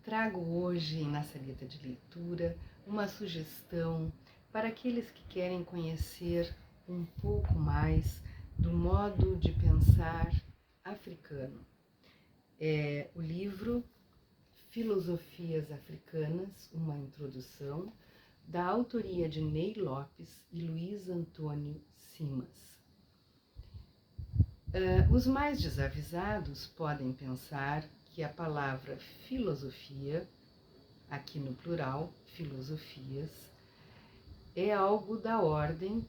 Trago hoje na saleta de leitura uma sugestão para aqueles que querem conhecer um pouco mais do modo de pensar africano. É o livro Filosofias Africanas, uma introdução, da autoria de Ney Lopes e Luiz Antônio Simas. Os mais desavisados podem pensar que a palavra filosofia, aqui no plural, filosofias, é algo da ordem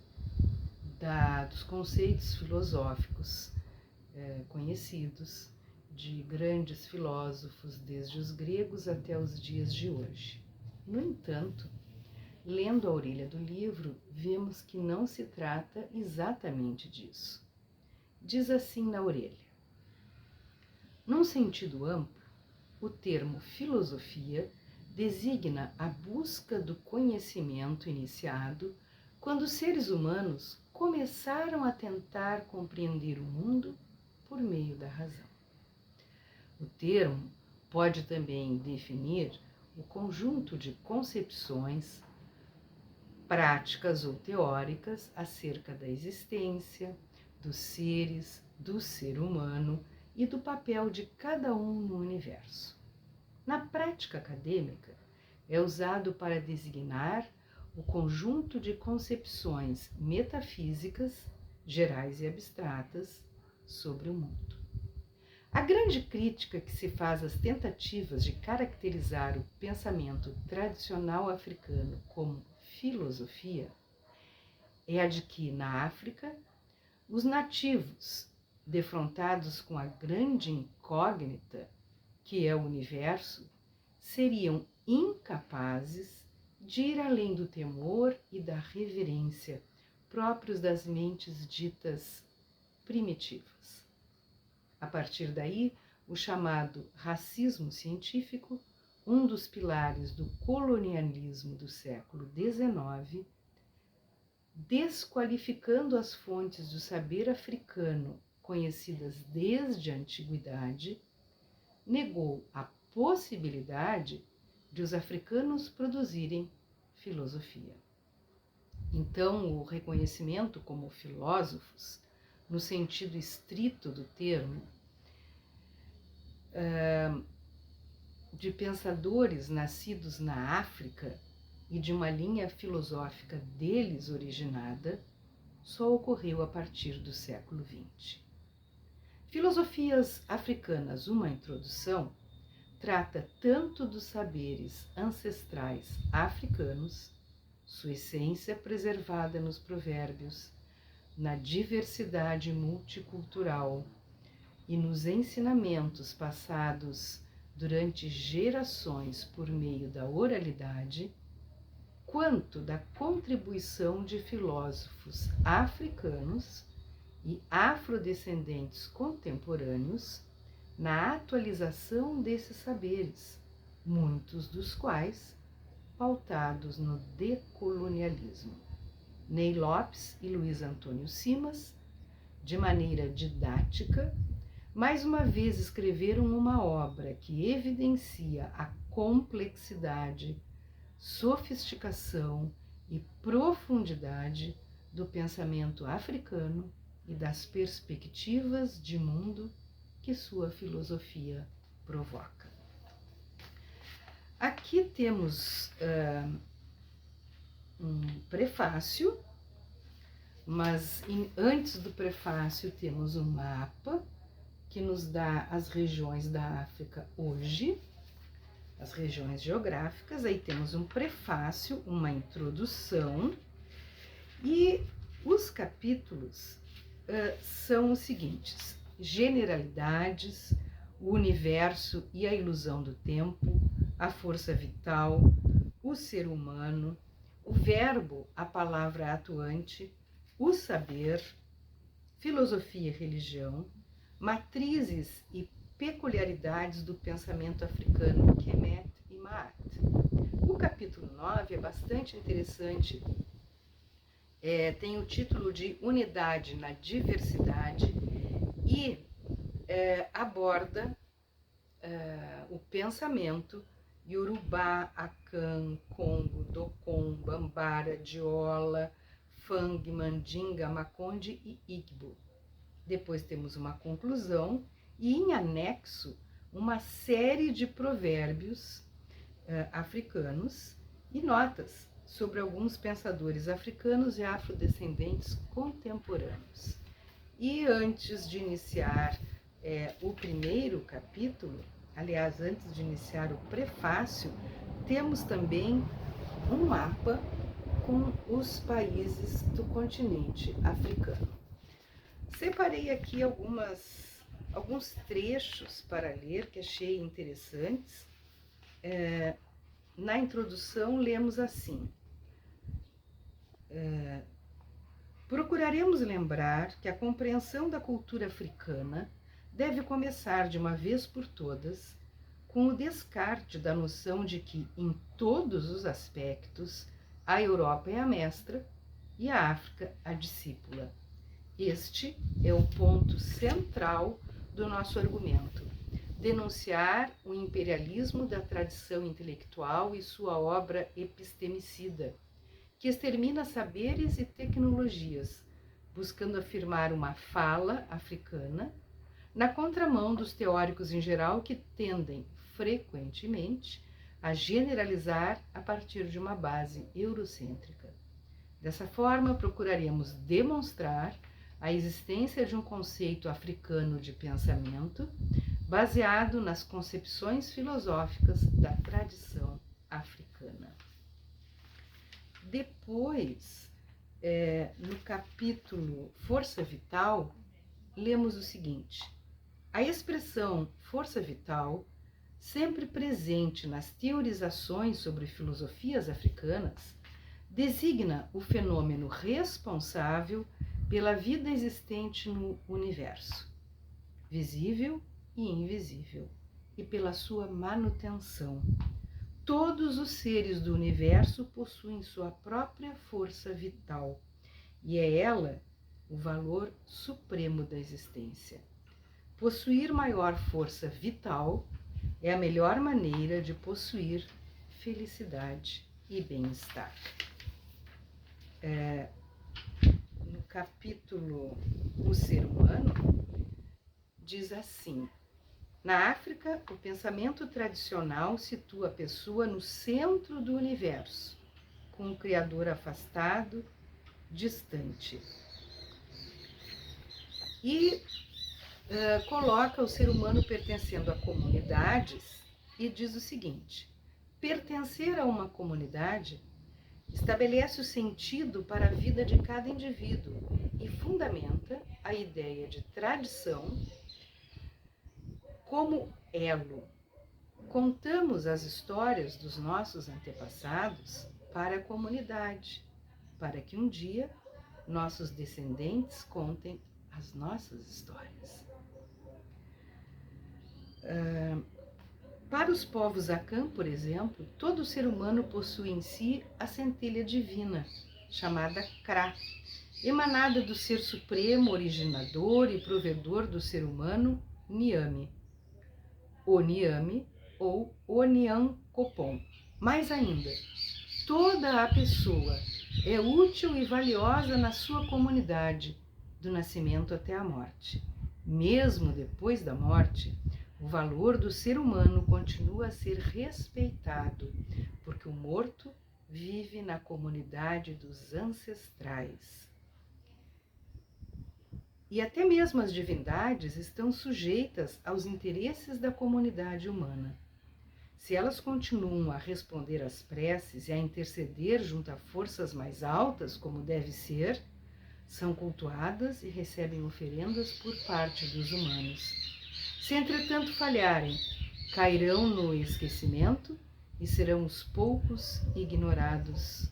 dos conceitos filosóficos conhecidos de grandes filósofos, desde os gregos até os dias de hoje. No entanto, lendo a orelha do livro, vemos que não se trata exatamente disso. Diz assim na orelha: num sentido amplo, o termo filosofia designa a busca do conhecimento iniciado quando os seres humanos começaram a tentar compreender o mundo por meio da razão. O termo pode também definir o conjunto de concepções, práticas ou teóricas acerca da existência, dos seres, do ser humano e do papel de cada um no universo. Na prática acadêmica, é usado para designar o conjunto de concepções metafísicas, gerais e abstratas, sobre o mundo. A grande crítica que se faz às tentativas de caracterizar o pensamento tradicional africano como filosofia é a de que, na África, os nativos, defrontados com a grande incógnita que é o universo, seriam incapazes de ir além do temor e da reverência próprios das mentes ditas primitivas. A partir daí, o chamado racismo científico, um dos pilares do colonialismo do século XIX, desqualificando as fontes do saber africano conhecidas desde a antiguidade, negou a possibilidade de os africanos produzirem filosofia. Então, o reconhecimento como filósofos, no sentido estrito do termo, de pensadores nascidos na África e de uma linha filosófica deles originada, só ocorreu a partir do século XX. Filosofias Africanas, uma introdução, trata tanto dos saberes ancestrais africanos, sua essência preservada nos provérbios, na diversidade multicultural e nos ensinamentos passados durante gerações por meio da oralidade, quanto da contribuição de filósofos africanos e afrodescendentes contemporâneos na atualização desses saberes, muitos dos quais pautados no decolonialismo. Ney Lopes e Luiz Antônio Simas, de maneira didática, mais uma vez escreveram uma obra que evidencia a complexidade, sofisticação e profundidade do pensamento africano e das perspectivas de mundo que sua filosofia provoca. Aqui temos um prefácio, mas antes do prefácio temos um mapa que nos dá as regiões da África hoje, as regiões geográficas. Aí temos um prefácio, uma introdução, e os capítulos são os seguintes: generalidades, o universo e a ilusão do tempo, a força vital, o ser humano, o verbo, a palavra atuante, o saber, filosofia e religião, matrizes e peculiaridades do pensamento africano, Kemet e Maat. O capítulo 9 é bastante interessante. Tem o título de Unidade na Diversidade e aborda o pensamento Yorubá, Akan, Congo, Dokon, Bambara, Diola, Fang, Mandinga, Maconde e Igbo. Depois temos uma conclusão e, em anexo, uma série de provérbios africanos e notas sobre alguns pensadores africanos e afrodescendentes contemporâneos. E antes de iniciar o primeiro capítulo, aliás, antes de iniciar o prefácio, temos também um mapa com os países do continente africano. Separei aqui alguns trechos para ler que achei interessantes. Na introdução, lemos assim: procuraremos lembrar que a compreensão da cultura africana deve começar de uma vez por todas com o descarte da noção de que, em todos os aspectos, a Europa é a mestra e a África a discípula. Este é o ponto central do nosso argumento: denunciar o imperialismo da tradição intelectual e sua obra epistemicida, que extermina saberes e tecnologias, buscando afirmar uma fala africana, na contramão dos teóricos em geral que tendem, frequentemente, a generalizar a partir de uma base eurocêntrica. Dessa forma, procuraremos demonstrar a existência de um conceito africano de pensamento baseado nas concepções filosóficas da tradição africana. Depois, no capítulo Força Vital, lemos o seguinte: a expressão força vital, sempre presente nas teorizações sobre filosofias africanas, designa o fenômeno responsável pela vida existente no universo, visível e invisível, e pela sua manutenção. Todos os seres do universo possuem sua própria força vital, e é ela o valor supremo da existência. Possuir maior força vital é a melhor maneira de possuir felicidade e bem-estar. No capítulo O Ser Humano, diz assim: na África, o pensamento tradicional situa a pessoa no centro do universo, com o Criador afastado, distante. E coloca o ser humano pertencendo a comunidades e diz o seguinte: pertencer a uma comunidade estabelece o sentido para a vida de cada indivíduo e fundamenta a ideia de tradição como elo. Contamos as histórias dos nossos antepassados para a comunidade, para que um dia nossos descendentes contem as nossas histórias. Para os povos Akan, por exemplo, todo ser humano possui em si a centelha divina, chamada Kra, emanada do Ser Supremo, originador e provedor do ser humano, Niame. O Niame ou Onyankopon. Mais ainda, toda a pessoa é útil e valiosa na sua comunidade, do nascimento até a morte. Mesmo depois da morte, o valor do ser humano continua a ser respeitado, porque o morto vive na comunidade dos ancestrais. E até mesmo as divindades estão sujeitas aos interesses da comunidade humana. Se elas continuam a responder às preces e a interceder junto a forças mais altas, como deve ser, são cultuadas e recebem oferendas por parte dos humanos. Se, entretanto, falharem, cairão no esquecimento e serão aos poucos ignorados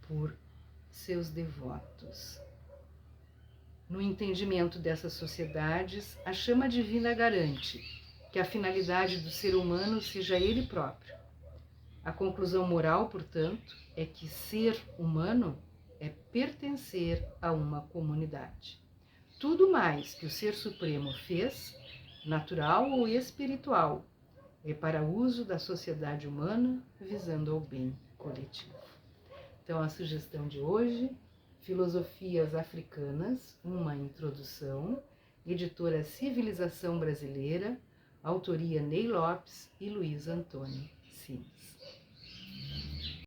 por seus devotos. No entendimento dessas sociedades, a chama divina garante que a finalidade do ser humano seja ele próprio. A conclusão moral, portanto, é que ser humano é pertencer a uma comunidade. Tudo mais que o Ser Supremo fez natural ou espiritual, e para uso da sociedade humana, visando ao bem coletivo. Então, a sugestão de hoje, Filosofias Africanas, uma introdução, editora Civilização Brasileira, autoria Ney Lopes e Luiz Antônio Simes.